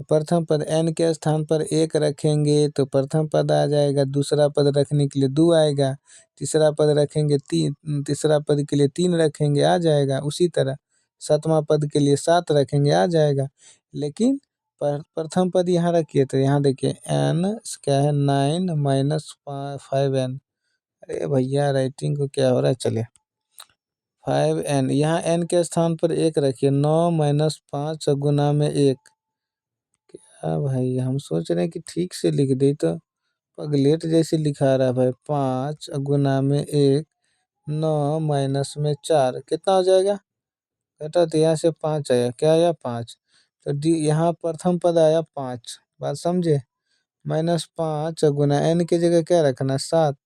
Speaker 1: तो प्रथम पद n के स्थान पर 1 रखेंगे तो प्रथम पद आ जाएगा, दूसरा पद रखने के लिए 2 आएगा, तीसरा पद रखेंगे 3, तीसरा पद के लिए 3 रखेंगे, आ जाएगा। उसी तरह सातवां पद के लिए 7 रखेंगे, आ जाएगा। लेकिन प्रथम पद यहाँ रखिए, तो यहाँ देखिए n क्या है 9 माइनस 5n। अरे भैया राइटिंग को क्या हो रहा है। चलिए 5n, यहाँ n के स्थान पर 1 रखिए, 9 माइनस 5 गुना में 1। हाँ भाई, हम सोच रहे हैं कि ठीक से लिख दे, तो पगलेट जैसे लिखा रहा है भाई। 5 गुना में 1, 9 माइनस में 4, कितना हो जाएगा बेटा। तो यहाँ से 5 आया, क्या आया 5। तो डी यहाँ प्रथम पद आया 5, बात समझे। -5 गुना n की जगह क्या रखना 7,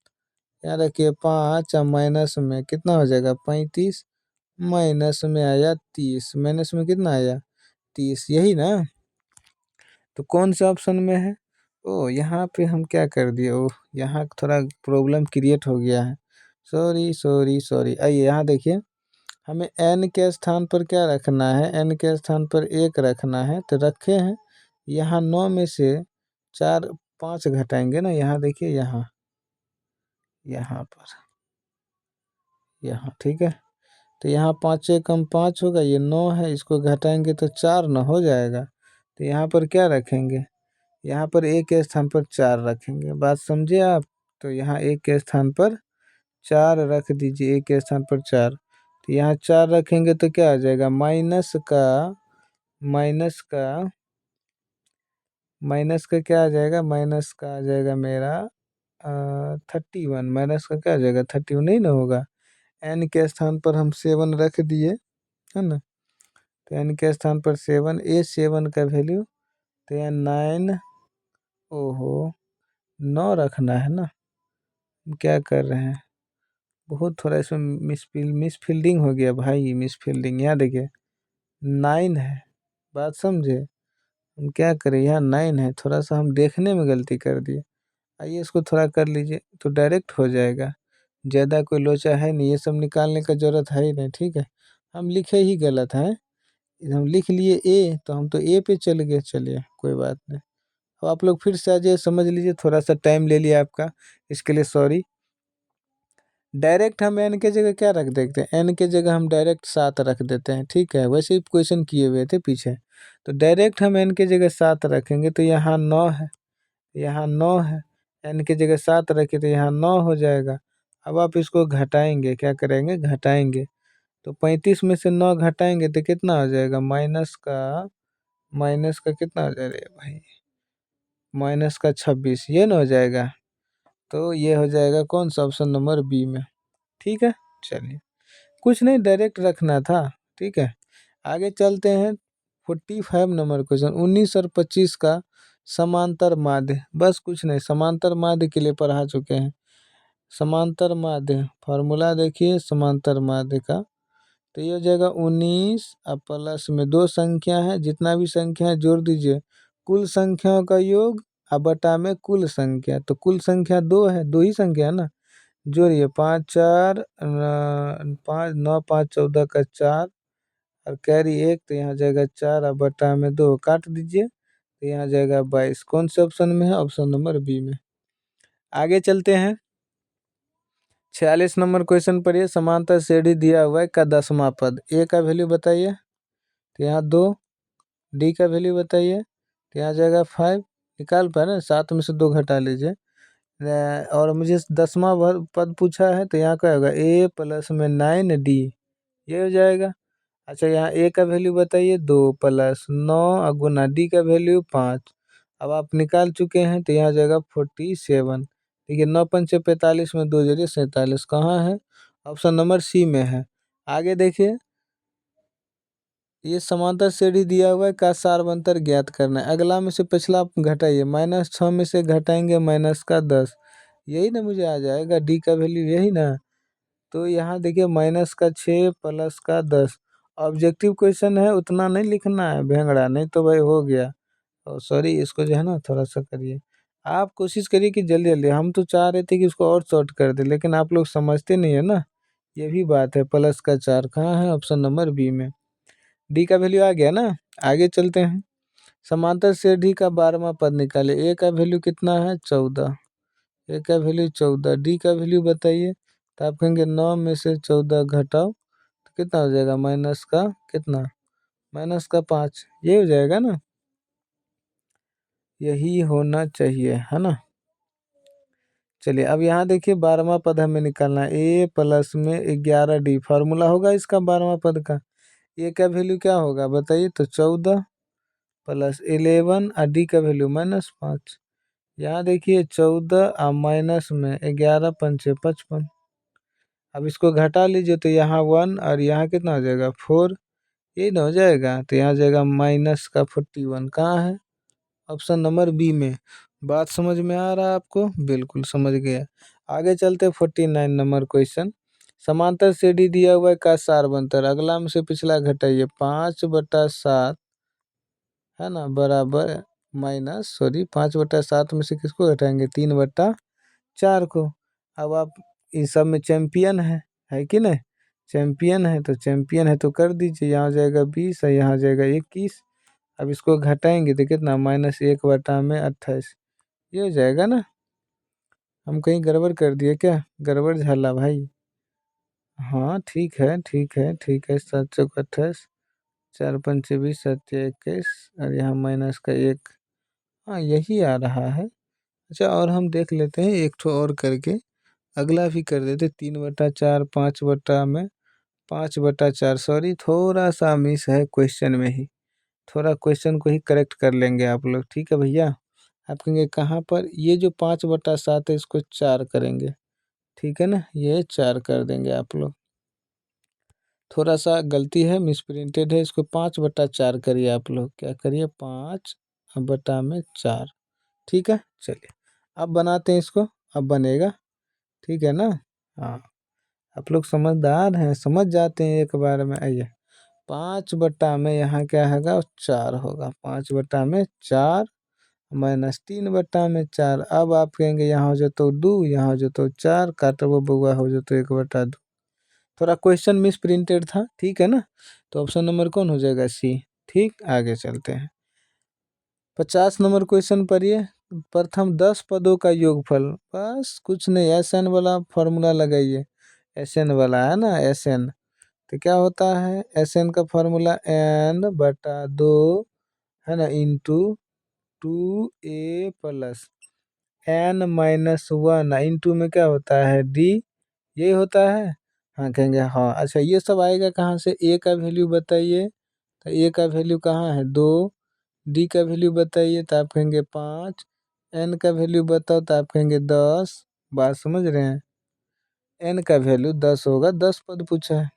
Speaker 1: यहाँ रखिए 5 माइनस में कितना हो जाएगा 35, माइनस में आया 30, माइनस में कितना आया 30, यही ना। तो कौन से ऑप्शन में है। ओ यहाँ पे हम क्या कर दिए, ओह यहाँ थोड़ा प्रॉब्लम क्रिएट हो गया है। Sorry sorry sorry. आइए यहाँ देखिए, हमें n के स्थान पर क्या रखना है, n के स्थान पर 1 रखना है, तो रखे हैं। यहाँ 9 में से 4 5 घटाएंगे ना, यहाँ देखिए, यहाँ पर, यहाँ ठीक है। तो यहाँ 5 कम 5 होगा, ये 9 है, इसको घटाएंगे तो 4 न हो जाएगा। तो यहाँ पर क्या रखेंगे, यहाँ पर 1 के स्थान पर 4 रखेंगे, बात समझे आप। तो यहाँ 1 के स्थान पर 4 रख दीजिए, 1 के स्थान पर 4। तो यहाँ 4 रखेंगे तो क्या आ जाएगा, माइनस का क्या आ जाएगा, माइनस का आ जाएगा मेरा 31, माइनस का क्या आ जाएगा 31, नहीं ना होगा। n के स्थान पर हम 7 रख दिए, है ना। तो n के स्थान पर 7, A7 का वैल्यू, तो यहाँ 9, ओहो 9 रखना है ना। हम क्या कर रहे हैं, बहुत थोड़ा इसमें मिसफील्डिंग हो गया भाई, मिसफील्डिंग। यहाँ देखिए 9 है, बात समझे। हम क्या करें, यहाँ 9 है, थोड़ा सा हम देखने में गलती कर दिए। आइए इसको थोड़ा कर लीजिए तो डायरेक्ट हो जाएगा, ज़्यादा कोई लोचा है नहीं, ये सब निकालने का ज़रूरत है ही नहीं। ठीक है, हम लिखे ही गलत हैं, हम लिख लिए ए, तो हम तो ए पे चल गए। चलिए कोई बात नहीं, अब आप लोग फिर से आ जाइए, समझ लीजिए, थोड़ा सा टाइम ले लिया आपका, इसके लिए सॉरी। डायरेक्ट हम n के जगह क्या रख देते हैं, n के जगह हम डायरेक्ट 7 रख देते हैं। ठीक है, वैसे ही क्वेश्चन किए हुए थे पीछे। तो डायरेक्ट हम n के जगह 7 रखेंगे, तो यहाँ 9 है, यहाँ 9 है, n की जगह 7 रखे तो यहाँ 9 हो जाएगा। अब आप इसको घटाएंगे, क्या करेंगे घटाएंगे, तो 35 में से 9 घटाएंगे तो कितना हो जाएगा, माइनस का कितना हो जाएगा भाई, माइनस का 26, ये ना हो जाएगा। तो ये हो जाएगा कौन सा, ऑप्शन नंबर बी में। ठीक है, चलिए कुछ नहीं, डायरेक्ट रखना था। ठीक है, आगे चलते हैं। 45 नंबर क्वेश्चन, 19 और 25 का समांतर माध्य, बस कुछ नहीं, समांतर माध्य के लिए पढ़ा चुके हैं। समांतर माध्य फार्मूला देखिए समांतर माध्य का, तो ये हो जाएगा 19 अब प्लस में दो संख्या है, जितना भी संख्या है जोड़ दीजिए, कुल संख्याओं का योग अब बटा में कुल संख्या, तो कुल संख्या दो है, दो ही संख्या है ना, जोड़िए 5 4 5 9 5 14 का 4 और कैरी 1, तो यहाँ जाएगा 4 अब बटा में 2 काट दीजिए, तो यहाँ जाएगा 22। कौन से ऑप्शन में है? ऑप्शन नंबर बी में। आगे चलते हैं 46 नंबर क्वेश्चन पर, ये समांतर श्रेणी दिया हुआ है का 10वां पद, ए का वैल्यू बताइए, तो यहाँ 2, डी का वैल्यू बताइए, तो यहाँ जाएगा 5, निकाल पाए ना, 7 में से 2 घटा लीजिए, और मुझे 10वां पद पूछा है, तो यहाँ क्या होगा ए प्लस में 9 डी, ये हो जाएगा। अच्छा यहाँ ए का वैल्यू बताइए 2 प्लस 9 गुना डी का वैल्यू 5, अब आप निकाल चुके हैं, तो यहाँ जाएगा 47। देखिए 9 पंचे 45 में 2 जोड़िए 47, कहाँ है? ऑप्शन नंबर सी में है। आगे देखिए, ये समांतर श्रेणी दिया हुआ है का सार्वंतर ज्ञात करना है, अगला में से पिछला आप घटाइए, -6 में से घटाएंगे -10, यही ना मुझे आ जाएगा डी का वैल्यू, यही ना, तो यहाँ देखिए -6 प्लस का 10, ऑब्जेक्टिव क्वेश्चन है, उतना नहीं लिखना है भेंगड़ा, नहीं तो भाई हो गया, और सॉरी इसको जो है ना थोड़ा सा करिए, आप कोशिश करिए कि जल्दी जल्दी, हम तो चाह रहे थे कि उसको और शॉर्ट कर दे, लेकिन आप लोग समझते नहीं है ना, ये भी बात है। +4 कहाँ है? ऑप्शन नंबर बी में। डी का वैल्यू आ गया ना। आगे चलते हैं, समांतर श्रेणी का 12वां पद निकाले, ए का वैल्यू कितना है? 14, ए का वैल्यू 14, डी का वैल्यू बताइए, तो आप कहेंगे 9 में से 14 घटाओ, तो कितना हो जाएगा? माइनस का कितना? -5, ये हो जाएगा ना, यही होना चाहिए, है ना। चलिए अब यहाँ देखिए 12वां पद हमें निकालना है, ए प्लस में 11 डी, फार्मूला होगा इसका 12वां पद का, ए का वैल्यू क्या होगा बताइए, तो 14 प्लस 11 और डी का वैल्यू -5, यहाँ देखिए 14 और माइनस में 11 पंचे 55, अब इसको घटा लीजिए, तो यहाँ 1 और यहाँ कितना हो जाएगा 4, यही ना हो जाएगा, तो यहाँ जाएगा -41, कहाँ है? ऑप्शन नंबर बी में। बात समझ में आ रहा है आपको? बिल्कुल समझ गया। आगे चलते 49 नंबर क्वेश्चन, समांतर श्रेणी दिया हुआ है का सार्वंतर, अगला में से पिछला घटाइए, 5/7 है ना बराबर -5/7 में से किसको घटाएंगे? 3/4 को। अब आप इन सब में चैंपियन है कि नहीं? चैंपियन है तो चैंपियन है तो कर दीजिए, यहाँ हो जाएगा 20 और यहाँ हो जाएगा 21, अब इसको घटाएंगे तो कितना? -1/28, ये हो जाएगा ना। हम कहीं गड़बड़ कर दिए क्या? गड़बड़ झाला भाई। हाँ ठीक है ठीक है ठीक है, 7 चौक 28, 4 पंचे 20, 7 या 21 और यहाँ माइनस का 1, हाँ यही आ रहा है। अच्छा और हम देख लेते हैं एक ठो और करके, अगला भी कर देते, 3/4, 5/4, सॉरी थोड़ा सा मिस है क्वेश्चन में ही, थोड़ा क्वेश्चन को ही करेक्ट कर लेंगे आप लोग, ठीक है भैया। आप कहेंगे कहाँ पर? ये जो 5/7 है इसको 4 करेंगे, ठीक है ना, ये 4 कर देंगे आप लोग, थोड़ा सा गलती है, मिस प्रिंटेड है, इसको 5/4 करिए आप लोग, क्या करिए? 5/4, ठीक है। चलिए अब बनाते हैं इसको, अब बनेगा, ठीक है ना। हाँ आप लोग समझदार हैं, समझ जाते हैं एक बार में। आइए 5 में यहाँ क्या होगा? 4 होगा, 5/4 -3/4, अब आप कहेंगे यहाँ हो जाए तो 2, यहाँ हो जाए तो 4, काटो बउआ हो जाए तो 1/2, थोड़ा क्वेश्चन मिस प्रिंटेड था, ठीक है ना, तो ऑप्शन नंबर कौन हो जाएगा? सी। ठीक, आगे चलते हैं 50 नंबर क्वेश्चन पढ़िए, प्रथम 10 पदों का योगफल, बस कुछ नहीं, एस एन वाला फॉर्मूला लगाइए, एस एन वाला है ना, एस एन, तो क्या होता है एस एन का फॉर्मूला? n/2 है ना, into 2a plus n-1, into में क्या होता है? डी, यही होता है। हाँ कहेंगे हाँ। अच्छा ये सब आएगा कहाँ से? ए का वैल्यू बताइए, तो ए का वैल्यू कहाँ है? 2, डी का वैल्यू बताइए, तो आप कहेंगे 5, एन का वैल्यू बताओ, तो आप कहेंगे 10, बात समझ रहे हैं? एन का वैल्यू 10 होगा, 10 पद पूछा है,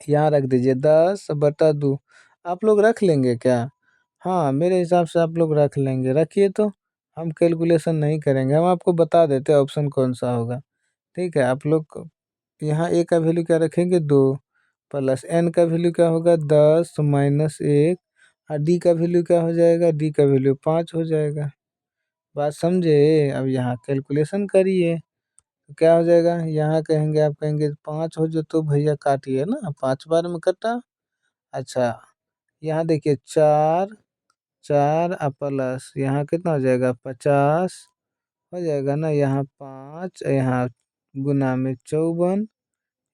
Speaker 1: यहाँ रख दीजिए 10/2, आप लोग रख लेंगे क्या? हाँ, मेरे हिसाब से आप लोग रख लेंगे, रखिए तो हम कैलकुलेशन नहीं करेंगे, हम आपको बता देते हैं ऑप्शन कौन सा होगा। ठीक है, आप लोग यहाँ ए का वैल्यू क्या रखेंगे 2, प्लस एन का वैल्यू क्या होगा 10 माइनस 1, और डी का वैल्यू क्या हो जाएगा, डी का वैल्यू 5 हो जाएगा। बात समझे? अब यहाँ कैलकुलेशन करिए तो क्या हो जाएगा, यहाँ कहेंगे आप कहेंगे 5 हो जो तो भैया काटिए ना, 5 बार में कटा। अच्छा, यहाँ देखिए 4 4 प्लस यहाँ कितना हो जाएगा 50 हो जाएगा ना, यहाँ 5 यहाँ गुना में 54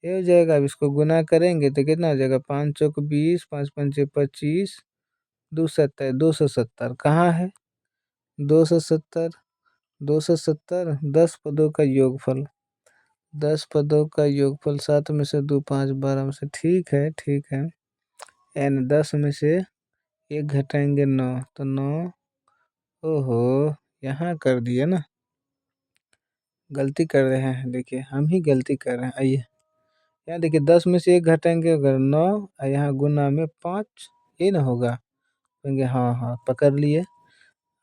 Speaker 1: ये हो जाएगा। अब इसको गुना करेंगे तो कितना हो जाएगा, 5 चौक 20, 5 पंचे 25, 270 270 कहाँ है 270, 270 10 पदों का योगफल, 10 पदों का योगफल 7 में से 2 5 12 में से, ठीक है ठीक है। एन 10 में से 1 घटाएंगे 9, तो 9, ओहो यहाँ कर दिए ना, गलती कर रहे हैं, देखिए हम ही गलती कर रहे हैं। आइए यहाँ देखिए 10 में से 1 घटाएंगे अगर 9, और यहाँ गुना में 5, ये ना होगा, कहेंगे हाँ हाँ पकड़ लिए।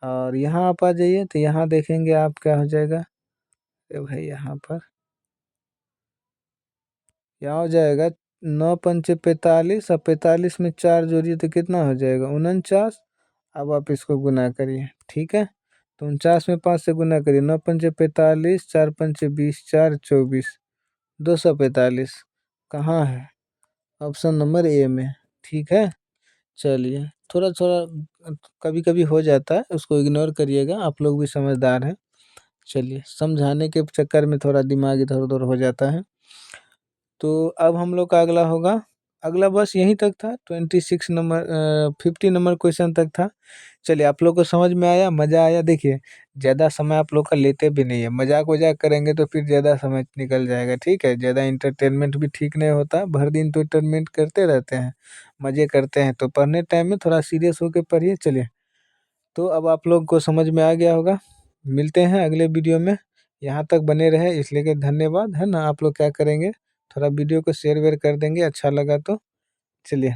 Speaker 1: और यहाँ आप आ जाइए तो यहाँ देखेंगे आप क्या हो जाएगा, अरे भाई यहाँ हो जाएगा 9 पंचे 45, और 45 में 4 जोड़िए तो कितना हो जाएगा 49। अब आप इसको गुना करिए, ठीक है, तो 49 में 5 से गुना करिए, 9 पंचे 45, 4 पंचे 20, 4 24, 245 कहाँ है, ऑप्शन नंबर ए में। ठीक है, चलिए थोड़ा थोड़ा कभी कभी हो जाता है, उसको इग्नोर करिएगा, आप लोग भी समझदार हैं। चलिए समझाने के चक्कर में थोड़ा दिमाग इधर उधर हो जाता है। तो अब हम लोग का अगला होगा, अगला बस यहीं तक था, 26 नंबर 50 नंबर क्वेश्चन तक था। चलिए आप लोग को समझ में आया, मज़ा आया। देखिए ज़्यादा समय आप लोग का लेते भी नहीं है, मजाक वजाक करेंगे तो फिर ज़्यादा समय निकल जाएगा। ठीक है, ज़्यादा इंटरटेनमेंट भी ठीक नहीं होता, भर दिन तो इंटरटेनमेंट करते रहते हैं, मज़े करते हैं, तो पढ़ने टाइम में थोड़ा सीरियस होकर पढ़िए। चलिए, तो अब आप लोग को समझ में आ गया होगा, मिलते हैं अगले वीडियो में। यहाँ तक बने रहे इसलिए कि धन्यवाद, है ना। आप लोग क्या करेंगे, थोड़ा वीडियो को शेयर वेयर कर देंगे अच्छा लगा तो। चलिए।